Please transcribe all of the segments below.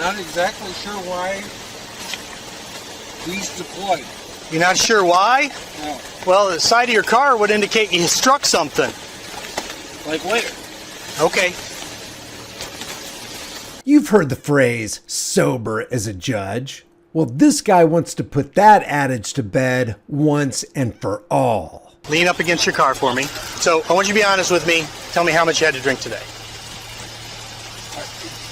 Not exactly sure why he's deployed. You're not sure why? No. Well, the side of your car would indicate you struck something. Like where? Okay. You've heard the phrase, sober as a judge. Well, this guy wants to put that adage to bed once and for all. Lean up against your car for me. So, I want you to be honest with me. Tell me how much you had to drink today.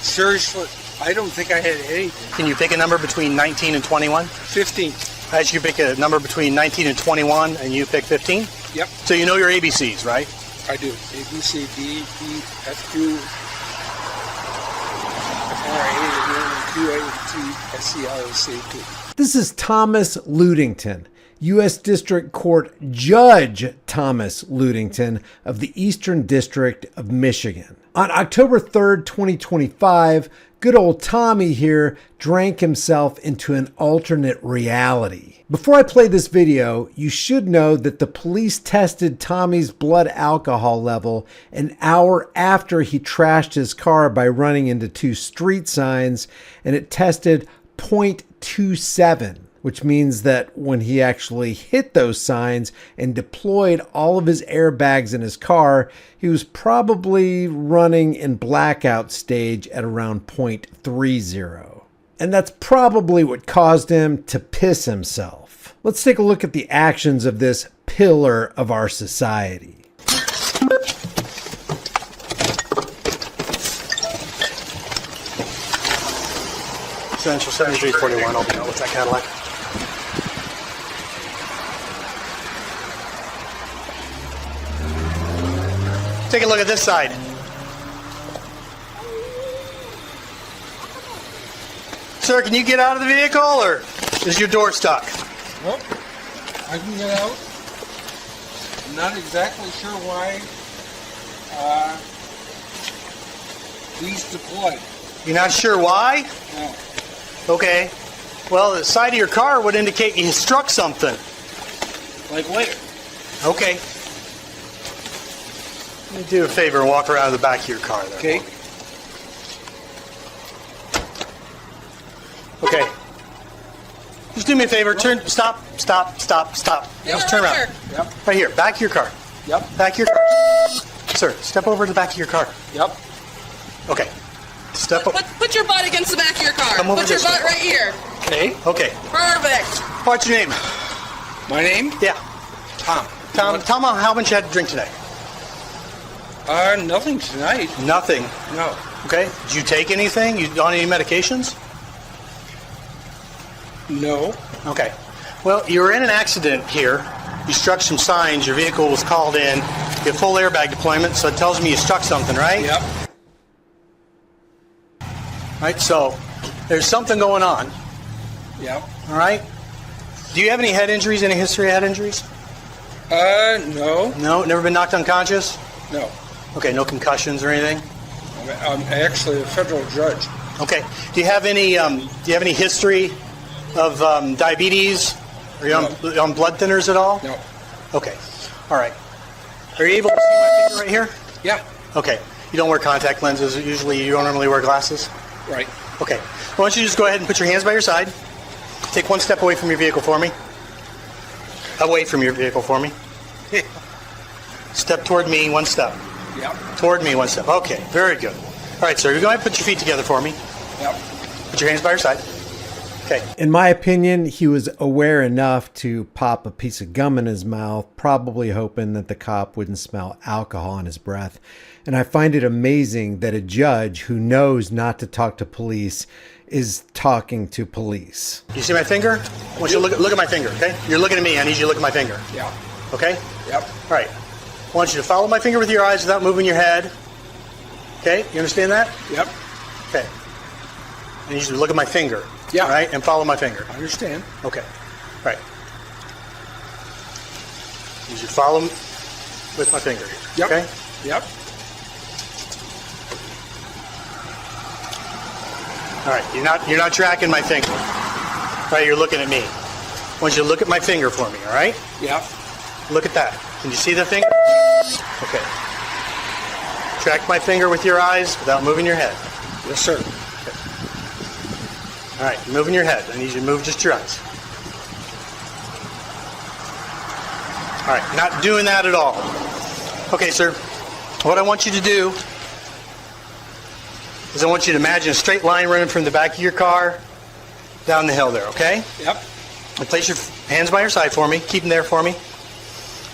Seriously, I don't think I had anything. Can you pick a number between 19 and 21? 15. I asked you to pick a number between 19 and 21, and you pick 15? Yep, So you know your ABCs, right? I do. A, B, C, D, E, F, Q, R, A, Q, A, T, S, C, R, C, T. This is Thomas Ludington, U.S. District Court Judge Thomas Ludington of the Eastern District of Michigan. On October 3rd, 2025, good old Tommy here drank himself into an alternate reality. Before I play this video, you should know that the police tested Tommy's blood alcohol level an hour after he trashed his car by running into two street signs, and it tested 0.27. Which means that when he actually hit those signs and deployed all of his airbags in his car, he was probably running in blackout stage at around 0.30. And that's probably what caused him to piss himself. Let's take a look at the actions of this pillar of our society. Essential 7341, I'll be out with that Cadillac. Take a look at this side. Sir, can you get out of the vehicle, or is your door stuck? Well, I can get out. I'm not exactly sure why he's deployed. You're not sure why? No. Okay. Well, the side of your car would indicate you struck something. Like where? Okay. Let me do a favor and walk around the back of your car there. Okay. Okay. Just do me a favor. Stop. Just turn around. Yep. Right here. Back of your car. Yep. Back of your car. Sir, step over to the back of your car. Yep. Okay. Step over. Put your butt against the back of your car. Come over Put your this way. butt right here. Okay. Okay. Perfect. What's your name? My name? Yeah. Tom. Tom, how much you had to drink today? Nothing tonight. Nothing. No. Okay. Did you take anything? You on any medications? No. Okay. Well, you were in an accident here. You struck some signs. Your vehicle was called in. You have full airbag deployment, so it tells me you struck something, right? Yep. Right. So there's something going on. Yep. All right. Do you have any head injuries? Any history of head injuries? No. No. Never been knocked unconscious? No. Okay. No concussions or anything? I'm actually a federal judge. Okay. Do you have any history of diabetes? Are you on blood thinners at all? No. Okay. All right. Are you able to see my finger right here? Yeah. Okay. You don't wear contact lenses. Usually you don't normally wear glasses? Right. Okay. Why don't you just go ahead and put your hands by your side. Take one step away from your vehicle for me. Away from your vehicle for me. Step toward me, one step. Yep. Toward me, one step. Okay. Very good. All right, sir. You're going to put your feet together for me. Yep. Put your hands by your side. Okay. In my opinion, he was aware enough to pop a piece of gum in his mouth, probably hoping that the cop wouldn't smell alcohol in his breath. And I find it amazing that a judge who knows not to talk to police is talking to police. You see my finger? I want you to look at my finger, okay? You're looking at me. I need you to look at my finger. Yeah. Okay? Yep. All right. I want you to follow my finger with your eyes without moving your head. Okay? You understand that? Yep. Okay. I need you to look at my finger. Yeah. All right? And follow my finger. I understand. Okay. All right. You should follow with my finger. Yep. Okay? Yep. All right. You're not tracking my finger. All right. You're looking at me. I want you to look at my finger for me. All right? Yep. Look at that. Can you see the finger? Okay. Track my finger with your eyes without moving your head. Yes, sir. All right, you're moving your head. I need you to move just your eyes. All right, not doing that at all. Okay, sir. What I want you to do is I want you to imagine a straight line running from the back of your car down the hill there, okay? Yep. And place your hands by your side for me. Keep them there for me.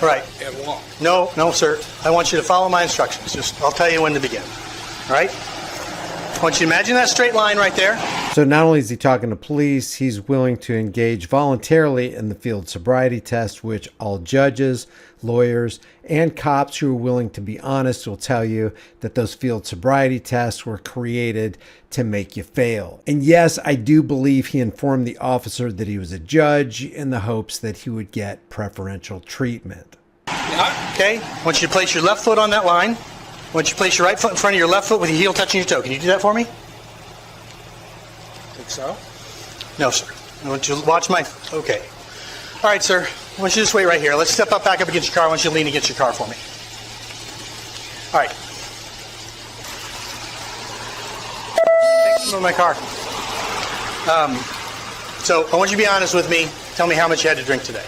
All right. And walk. No, sir. I want you to follow my instructions. I'll tell you when to begin. All right? I want you to imagine that straight line right there. So not only is he talking to police, he's willing to engage voluntarily in the field sobriety test, which all judges, lawyers, and cops who are willing to be honest will tell you that those field sobriety tests were created to make you fail. And yes, I do believe he informed the officer that he was a judge in the hopes that he would get preferential treatment. Yeah. Okay? I want you to place your left foot on that line. I want you to place your right foot in front of your left foot with your heel touching your toe. Can you do that for me? Think so? No, sir. I want you to watch my... Okay. All right, sir. I want you to just wait right here. Let's step up back up against your car. I want you to lean against your car for me. All right. Take some of my car. So I want you to be honest with me. Tell me how much you had to drink today.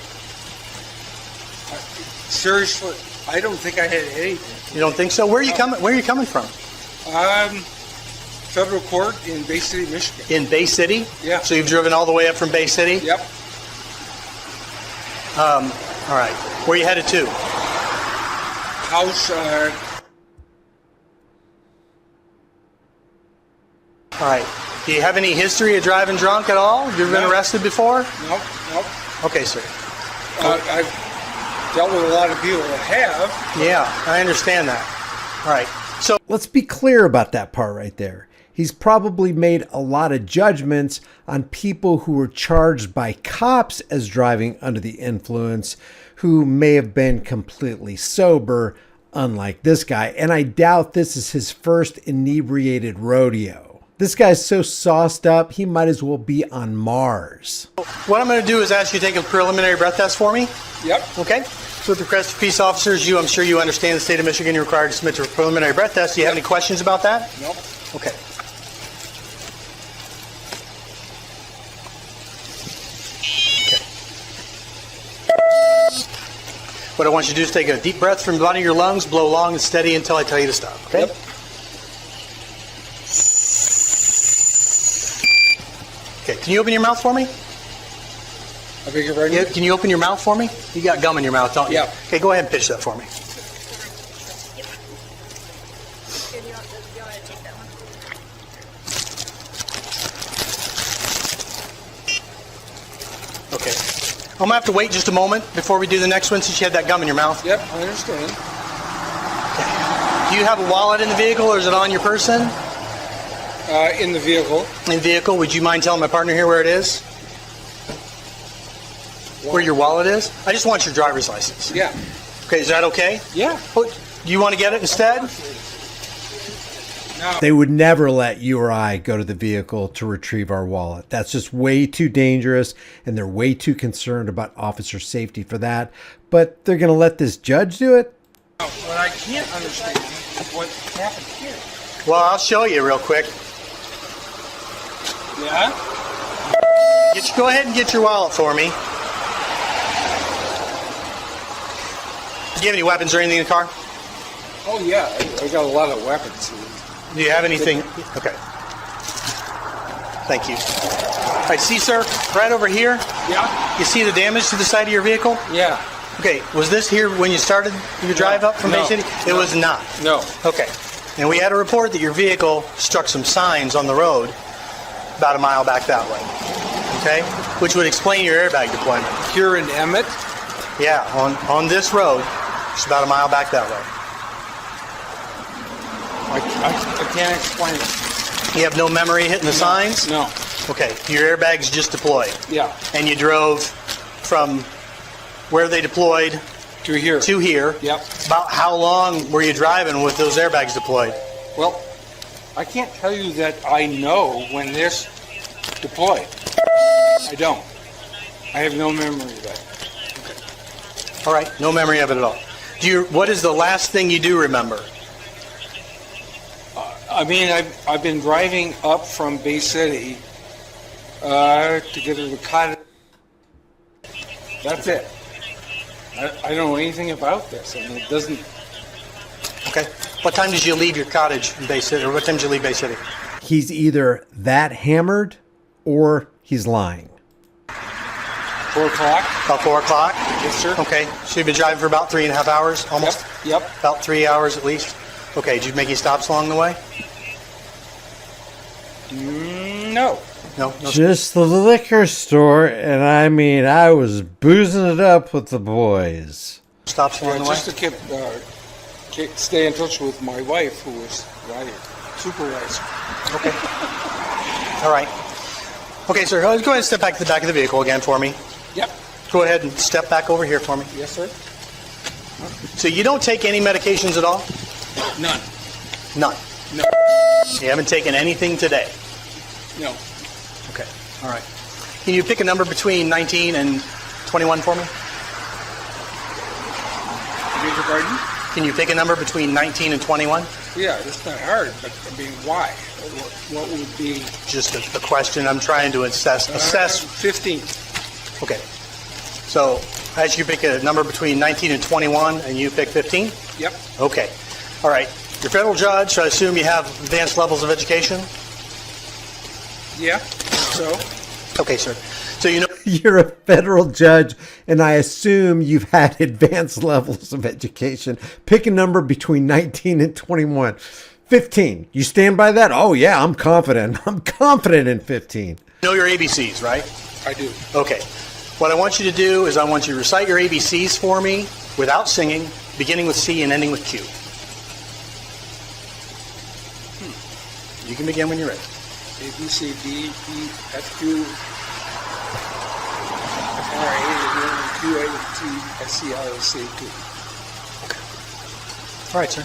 Seriously, I don't think I had anything. You don't think so? Where are you coming? Where are you coming from? Federal court in Bay City, Michigan. In Bay City? Yeah. So you've driven all the way up from Bay City? Yep. All right. Where are you headed to? House. All right. Do you have any history of driving drunk at all? Have you ever been arrested before? Nope. Okay, sir. I've dealt with a lot of people that have. Yeah, I understand that. All right. So Let's be clear about that part right there. He's probably made a lot of judgments on people who were charged by cops as driving under the influence who may have been completely sober, unlike this guy. And I doubt this is his first inebriated rodeo. This guy's so sauced up, he might as well be on Mars. what I'm going to do is ask you to take a preliminary breath test for me. Yep. Okay? So with request to peace officers, I'm sure you understand the state of Michigan, you're required to submit to a preliminary breath test. Do you have any questions about that? Nope. Okay. What I want you to do is take a deep breath from the bottom of your lungs, blow long and steady until I tell you to stop. Okay? Yep. Okay, can you open your mouth for me? I beg your pardon? Yeah, can you open your mouth for me? You got gum in your mouth, don't you? Yeah. Okay, go ahead and pitch that for me. Okay. I'm going to have to wait just a moment before we do the next one since you had that gum in your mouth. Yep, I understand. Do you have a wallet in the vehicle or is it on your person? In the vehicle. In the vehicle, would you mind telling my partner here where it is? Where your wallet is? I just want your driver's license. Yeah. Okay, is that okay? Yeah. Do you want to get it instead? They would never let you or I go to the vehicle to retrieve our wallet. That's just way too dangerous, and they're way too concerned about officer safety for that. But they're going to let this judge do it? What I can't understand is what happened here. Well, I'll show you real quick. Yeah? Go ahead and get your wallet for me. Do you have any weapons or anything in the car? Oh, yeah. I got a lot of weapons. Do you have anything? Okay. Thank you. All right, see, sir, right over here, Yeah? you see the damage to the side of your vehicle? Yeah. Okay, was this here when you started your drive up from Bay No. City? It was not. No. Okay. And we had a report that your vehicle struck some signs on the road about a mile back that way. Okay? Which would explain your airbag deployment. Here in Emmett? Yeah, on this road, it's about a mile back that way. I can't explain it. You have no memory hitting the signs? No. Okay, your airbag's just deployed. Yeah. And you drove from where they deployed To here. to here. Yep. About how long were you driving with those airbags deployed? Well, I can't tell you that I know when this deployed. I don't. I have no memory of that. All right, no memory of it at all. What is the last thing you do remember? I mean, I've been driving up from Bay City To get her to cut it. That's it. I don't know anything about this. I mean, it doesn't. Okay. What time did you leave your cottage in Bay City, or what time did you leave Bay City? He's either that hammered or he's lying. 4 o'clock. About 4 o'clock? Yes, sir. Okay. So you've been driving for about 3.5 hours, almost? Yep. About 3 hours at least? Okay. Did you make any stops along the way? No. No? Just the liquor store, and I mean, I was boozing it up with the boys. Stops along the way? Just to stay in touch with my wife, who was my supervisor. Okay. All right. Okay, sir. Go ahead and step back to the back of the vehicle again for me. Yep. Go ahead and step back over here for me. Yes, sir. So you don't take any medications at all? None. None. No. You haven't taken anything today? No. Okay. All right. Can you pick a number between 19 and 21 for me? Beg your pardon? Can you pick a number between 19 and 21? Yeah, it's not hard, but I mean, why? What would be? Just a question I'm trying to assess. 15. Okay. So as you pick a number between 19 and 21 and you pick 15? Yep. Okay. All right. You're a federal judge, so I assume you have advanced levels of education? Yeah. So. Okay, sir. So you know... You're a federal judge, and I assume you've had advanced levels of education. Pick a number between 19 and 21. 15. You stand by that? Oh, yeah, I'm confident. I'm confident in 15. You know your ABCs, right? I do. Okay. What I want you to do is I want you to recite your ABCs for me without singing, beginning with C and ending with Q. You can begin when you're ready. A, B, C, D, E, F, Q, R, A, Q, A, T, S, C, R, S, C, T. All right, sir.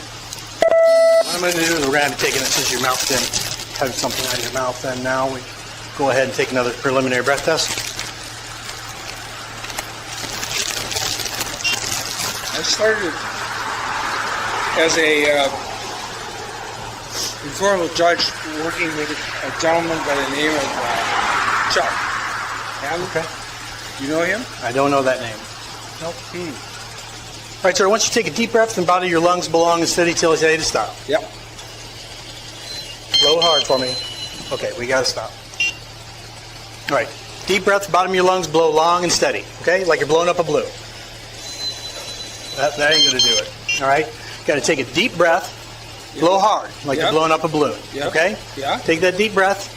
What I'm going to do is we're going to be taking it since your mouth didn't have something out of your mouth, and now we go ahead and take another preliminary breath test. I started as a informal judge working with a gentleman by the name of Chuck. Okay. You know him? I don't know that name. Nope. All right, sir, I want you to take a deep breath and bottom of your lungs belong and steady till I tell you to stop. Yep. Blow hard for me. Okay, we got to stop. All right. Deep breath, bottom of your lungs, blow long and steady. Okay, like you're blowing up a balloon. That ain't going to do it. All right? Got to take a deep breath, blow hard, like you're blowing up a balloon. Yep. Okay? Yeah. Take that deep breath,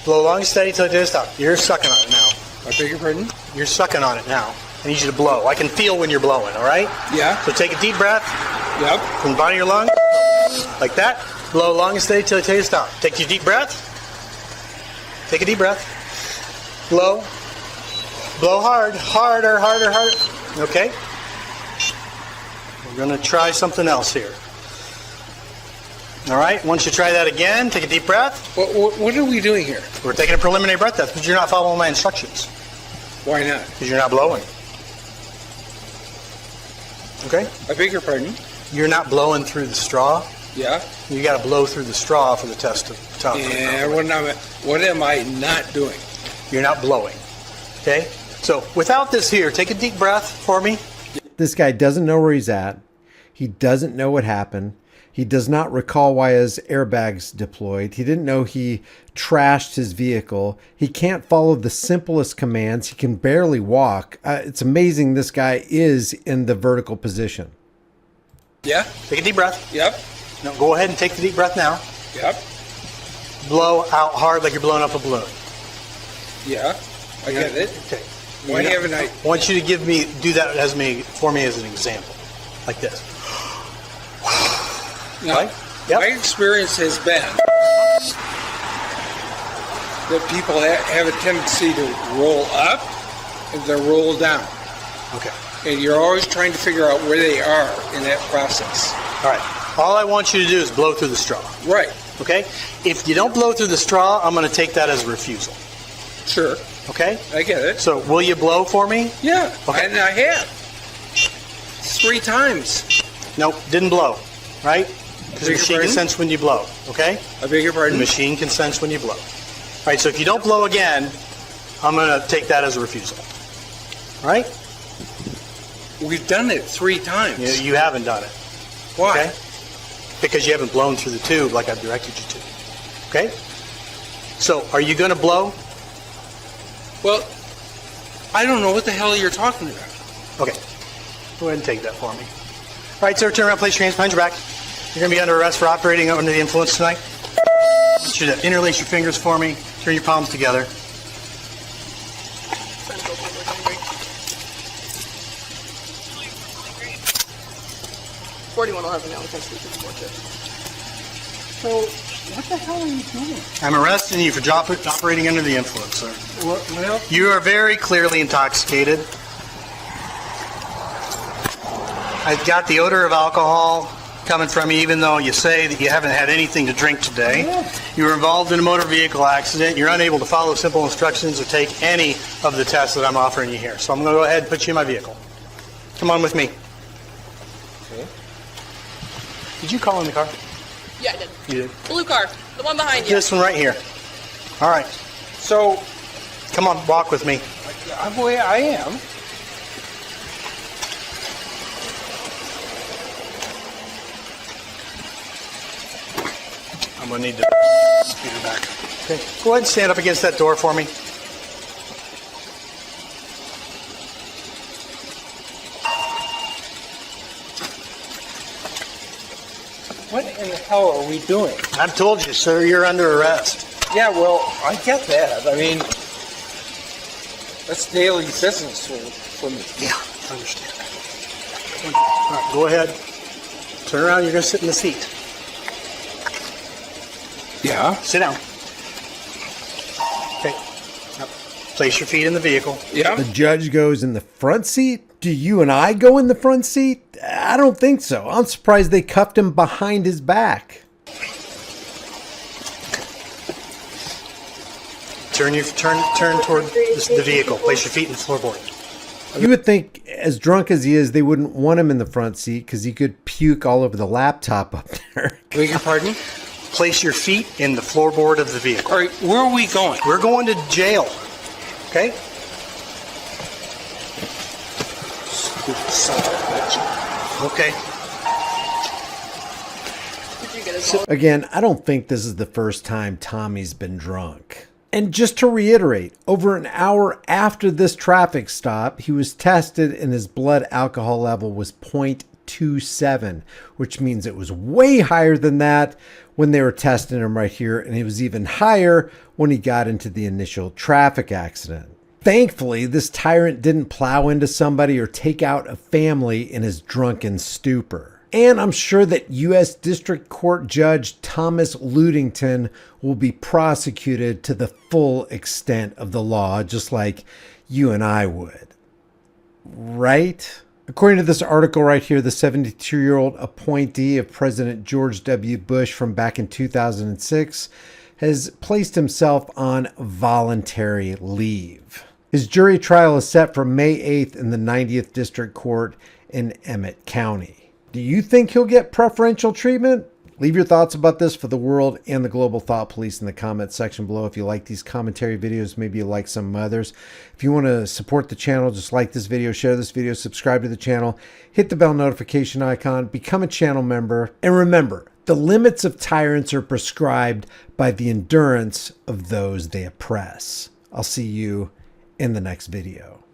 blow long and steady till I tell you to stop. You're sucking on it now. I beg your pardon? You're sucking on it now. I need you to blow. I can feel when you're blowing, all right? Yeah. So take a deep breath Yep. from the bottom of your lung, like that. Blow long and steady till I tell you to stop. Take your deep breath. Take a deep breath. Blow. Blow hard. Harder, harder, harder. Okay? We're going to try something else here. All right? Once you try that again, take a deep breath. What are we doing here? We're taking a preliminary breath test because you're not following my instructions. Why not? Because you're not blowing. Okay? I beg your pardon? You're not blowing through the straw. Yeah. You got to blow through the straw for the test of top. Yeah. What am I not doing? You're not blowing. Okay? So without this here, take a deep breath for me. This guy doesn't know where he's at. He doesn't know what happened. He does not recall why his airbags deployed. He didn't know he trashed his vehicle. He can't follow the simplest commands. He can barely walk. It's amazing this guy is in the vertical position. Yeah. Take a deep breath. Yep. No, go ahead and take the deep breath now. Yep. Blow out hard like you're blowing up a balloon. Yeah. I get it. Okay. Why haven't I? I want you to do that for me as an example. Like this. No. Right? Yep. My experience has been that people have a tendency to roll up and to roll down. Okay. And you're always trying to figure out where they are in that process. All right. All I want you to do is blow through the straw. Right. Okay? If you don't blow through the straw, I'm going to take that as a refusal. Sure. Okay? I get it. So will you blow for me? Yeah. Okay. And I have. 3 times. Nope, didn't blow. Right? Because the machine can sense when you blow. Okay? I beg your The pardon? machine can sense when you blow. All right, so if you don't blow again, I'm going to take that as a refusal. All right? We've done it 3 times. You haven't done it. Why? Okay? Because you haven't blown through the tube like I've directed you to. Okay? So, are you going to blow? Well, I don't know what the hell you're talking about. Okay. Go ahead and take that for me. All right, sir, turn around, place your hands behind your back. You're going to be under arrest for operating under the influence tonight. I want you to interlace your fingers for me. Turn your palms together. $41 will have an allocation for it. So, what the hell are you doing? I'm arresting you for operating under the influence, sir. Well, You are very clearly intoxicated. I've got the odor of alcohol coming from you, even though you say that you haven't had anything to drink today. You were involved in a motor vehicle accident. You're unable to follow simple instructions or take any of the tests that I'm offering you here. So I'm going to go ahead and put you in my vehicle. Come on with me. okay. Did you call in the car? Yeah, I did. You did. Blue car. The one behind you. This one right here. All right. So, Come on, walk with me. I am. I'm going to need to speed her back. Okay. Go ahead and stand up against that door for me. What in the hell are we doing? I've told you, sir, you're under arrest. Yeah, well, I get that. I mean, that's daily business for me. Yeah, I understand. All right, go ahead. Turn around, you're going to sit in the seat. Yeah? Sit down. Okay. Now, place your feet in the vehicle. Yeah? The judge goes in the front seat. Do you and I go in the front seat? I don't think so. I'm surprised they cuffed him behind his back. Turn toward the vehicle. Place your feet in the floorboard. You would think, as drunk as he is, they wouldn't want him in the front seat because he could puke all over the laptop up there. Beg your pardon? Place your feet in the floorboard of the vehicle. All right, where are we going? We're going to jail. Okay? Stupid son of a bitch. Okay. Did you get his phone? Again, I don't think this is the first time Tommy's been drunk. And just to reiterate, over an hour after this traffic stop, he was tested and his blood alcohol level was 0.27, which means it was way higher than that when they were testing him right here, and it was even higher when he got into the initial traffic accident. Thankfully, this tyrant didn't plow into somebody or take out a family in his drunken stupor. And I'm sure that U.S. District Court Judge Thomas Ludington will be prosecuted to the full extent of the law, just like you and I would. Right? According to this article right here, the 72-year-old appointee of President George W. Bush from back in 2006 has placed himself on voluntary leave. His jury trial is set for May 8th in the 90th District Court in Emmett County. Do you think he'll get preferential treatment? Leave your thoughts about this for the world and the global thought police in the comment section below. If you like these commentary videos, maybe you like some others. If you want to support the channel, just like this video, share this video, subscribe to the channel, hit the bell notification icon, become a channel member. And remember, the limits of tyrants are prescribed by the endurance of those they oppress. I'll see you in the next video.